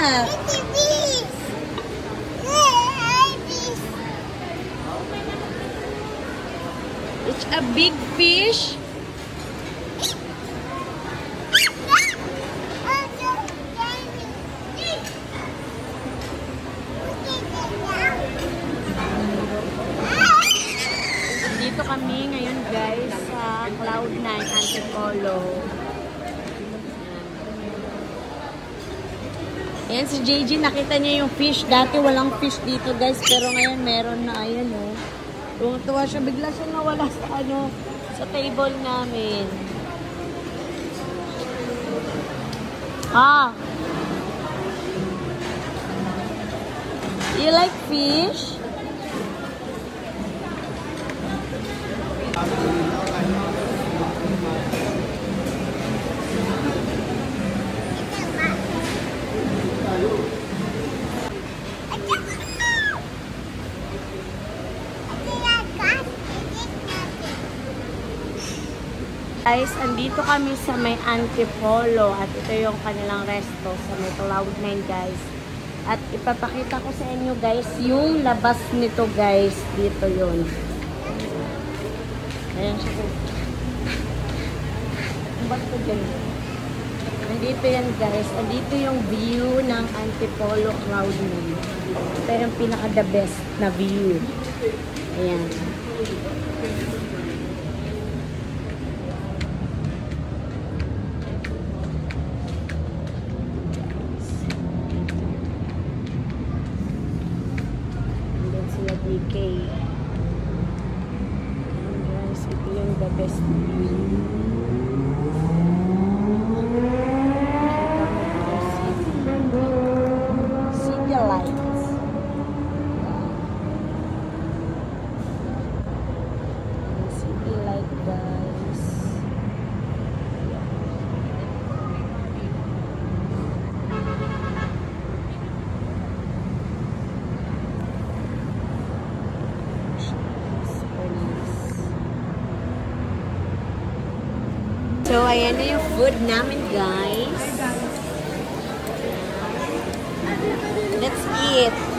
anak? It's a big fish. Dito kami ngayon guys sa Cloud9 Antipolo. Ayan si JJ, nakita niya yung fish. Dati walang fish dito guys, pero ngayon meron na. Ayan o. Tuwa siya, bigla siya nawala sa sa table namin. You like fish? Guys, andito kami sa may Antipolo at ito yung kanilang resto sa may Cloud9 guys. At ipapakita ko sa inyo guys yung labas nito guys. Dito yun. Ayan siya guys. Ba't ito dyan? Andito yan guys. Andito yung view ng Antipolo Cloud9. Ito yung pinaka the best na view. Ayan. DK. And guys, ito yung the best view. City lights. City light guys. So, ayan na yung food namin, guys. Let's eat.